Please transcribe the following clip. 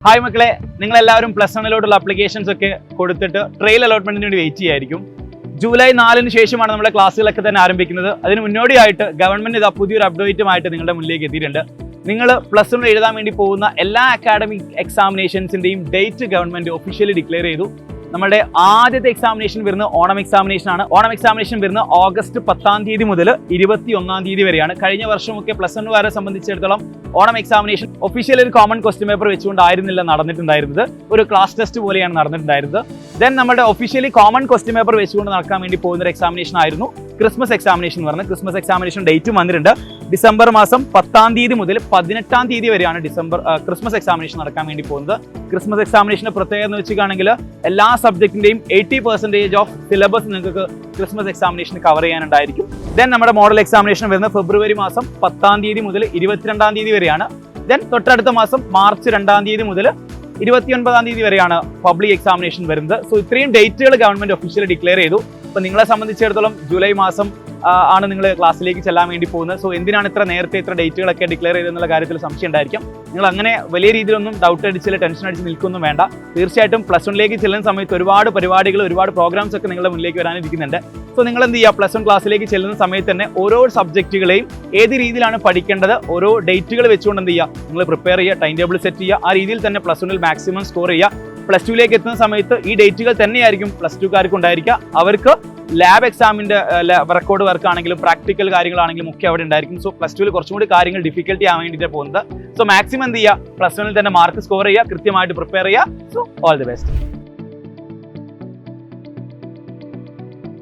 Hi മക്കളെ, നിങ്ങൾ എല്ലാവരും പ്ലസ് വണ്ണിലോട്ടുള്ള അപ്ലിക്കേഷൻസ് ഒക്കെ കൊടുത്തിട്ട് ട്രയൽ അലോട്ട്മെന്റിന് വേണ്ടി വെയിറ്റ് ചെയ്യായിരിക്കും. ജൂലൈ 4 ശേഷമാണ് നമ്മുടെ ക്ലാസ്സുകളൊക്കെ തന്നെ ആരംഭിക്കുന്നത്. അതിന് മുന്നോടിയായിട്ട് ഗവൺമെന്റ് ഇതാ പുതിയൊരു അപ്ഡേറ്റുമായിട്ട് നിങ്ങളുടെ മുന്നിലേക്ക് എത്തിയിട്ടുണ്ട്. നിങ്ങൾ പ്ലസ് വൺ എഴുതാൻ വേണ്ടി പോകുന്ന എല്ലാ അക്കാഡമിക് എക്സാമിനേഷൻസിന്റെയും ഡേറ്റ് ഗവൺമെന്റ് ഒഫീഷ്യലി ഡിക്ലെയർ ചെയ്തു. നമ്മുടെ ആദ്യത്തെ എക്സാമിനേഷൻ വരുന്നത് ഓണം എക്സാമിനേഷൻ ആണ്. ഓണം എക്സാമിനേഷൻ വരുന്നത് ഓഗസ്റ്റ് 10 മുതൽ 21 വരെയാണ്. കഴിഞ്ഞ വർഷമൊക്കെ പ്ലസ് വണ്ണുകാരെ സംബന്ധിച്ചിടത്തോളം ഓണം എക്സാമിനേഷൻ ഒഫീഷ്യലി ഒരു കോമൺ ക്വസ്റ്റ്യൻ പേപ്പർ വെച്ചുകൊണ്ടായിരുന്നില്ല നടന്നിട്ടുണ്ടായിരുന്നത്, ഒരു ക്ലാസ് ടെസ്റ്റ് പോലെയാണ് നടന്നിട്ടുണ്ടായിരുന്നത്. ദെൻ നമ്മുടെ ഒഫീഷ്യലി കോമൺ ക്വസ്റ്റ്യൻ പേപ്പർ വെച്ചുകൊണ്ട് നടക്കാൻ വേണ്ടി പോകുന്ന ഒരു എക്സാമിനേഷൻ ആയിരുന്നു ക്രിസ്മസ് എക്സാമിനേഷൻ എന്ന് പറഞ്ഞത്. ക്രിസ്മസ് എക്സാമിനേഷൻ ഡേറ്റും വന്നിട്ടുണ്ട്. ഡിസംബർ മാസം 10 മുതൽ 18 വരെയാണ് ക്രിസ്മസ് എക്സാമിനേഷൻ നടക്കാൻ വേണ്ടി പോകുന്നത്. ക്രിസ്മസ് എക്സാമിനേഷന്റെ പ്രത്യേകത എന്ന് വെച്ചിട്ടാണെങ്കിൽ എല്ലാ സബ്ജക്റ്റിന്റെയും 80% ഓഫ് സിലബസ് നിങ്ങൾക്ക് ക്രിസ്മസ് എക്സാമിനേഷൻ കവർ ചെയ്യാനുണ്ടായിരിക്കും. ദെൻ നമ്മുടെ മോഡൽ എക്സാമിനേഷൻ വരുന്നത് ഫെബ്രുവരി മാസം 10 മുതൽ 22 വരെയാണ്. ദെൻ തൊട്ടടുത്ത മാസം മാർച്ച് 2 മുതൽ 29 വരെയാണ് പബ്ലിക് എക്സാമിനേഷൻ വരുന്നത്. സോ ഇത്രയും ഡേറ്റുകൾ ഗവൺമെന്റ് ഒഫീഷ്യലി ഡിക്ലെയർ ചെയ്തു. അപ്പോൾ നിങ്ങളെ സംബന്ധിച്ചിടത്തോളം ജൂലൈ മാസം ആണ് നിങ്ങൾ ക്ലാസ്സിലേക്ക് ചെല്ലാൻ വേണ്ടി പോകുന്നത്. സോ എന്തിനാണ് ഇത്ര നേരത്തെ ഇത്ര ഡേറ്റുകളൊക്കെ ഡിക്ലെയർ ചെയ്തെന്നുള്ള കാര്യത്തിൽ സംശയം ഉണ്ടായിരിക്കും. നിങ്ങൾ അങ്ങനെ വലിയ രീതിയിലൊന്നും ഡൗട്ട് അടിച്ചില്ല, ടെൻഷൻ അടിച്ച് നിൽക്കൊന്നും വേണ്ട. തീർച്ചയായിട്ടും പ്ലസ് വണ്ണിലേക്ക് ചെല്ലുന്ന സമയത്ത് ഒരുപാട് പരിപാടികൾ, ഒരുപാട് പ്രോഗ്രാംസ് ഒക്കെ നിങ്ങളുടെ മുന്നിലേക്ക് വരാനിരിക്കുന്നുണ്ട്. സോ നിങ്ങൾ എന്ത് ചെയ്യുക, പ്ലസ് വൺ ക്ലാസ്സിലേക്ക് ചെല്ലുന്ന സമയത്ത് തന്നെ ഓരോ സബ്ജക്റ്റുകളെയും ഏത് രീതിയിലാണ് പഠിക്കേണ്ടത്, ഓരോ ഡേറ്റുകൾ വെച്ചുകൊണ്ട് എന്ത് ചെയ്യുക, നിങ്ങൾ പ്രിപ്പയർ ചെയ്യുക, ടൈം ടേബിൾ സെറ്റ് ചെയ്യുക. ആ രീതിയിൽ തന്നെ പ്ലസ് വണ്ണിൽ മാക്സിമം സ്കോർ ചെയ്യുക. പ്ലസ് ടുവിലേക്ക് എത്തുന്ന സമയത്ത് ഈ ഡേറ്റുകൾ തന്നെയായിരിക്കും പ്ലസ് ടുക്കാർക്ക് ഉണ്ടായിരിക്കുക. അവർക്ക് ലാബ് എക്സാമിന്റെ റെക്കോർഡ് വർക്ക് ആണെങ്കിലും പ്രാക്ടിക്കൽ കാര്യങ്ങളാണെങ്കിലും ഒക്കെ അവിടെ ഉണ്ടായിരിക്കും. സോ പ്ലസ് ടുവിൽ കുറച്ചും കൂടി കാര്യങ്ങൾ ഡിഫിക്കൽട്ടി ആവാൻ വേണ്ടിയിട്ട് പോകുന്നത്. സോ മാക്സിമം എന്ത് ചെയ്യുക, പ്ലസ് വണ്ണിൽ തന്നെ മാർക്ക് സ്കോർ ചെയ്യുക, കൃത്യമായിട്ട് പ്രിപ്പയർ ചെയ്യുക. So all the best.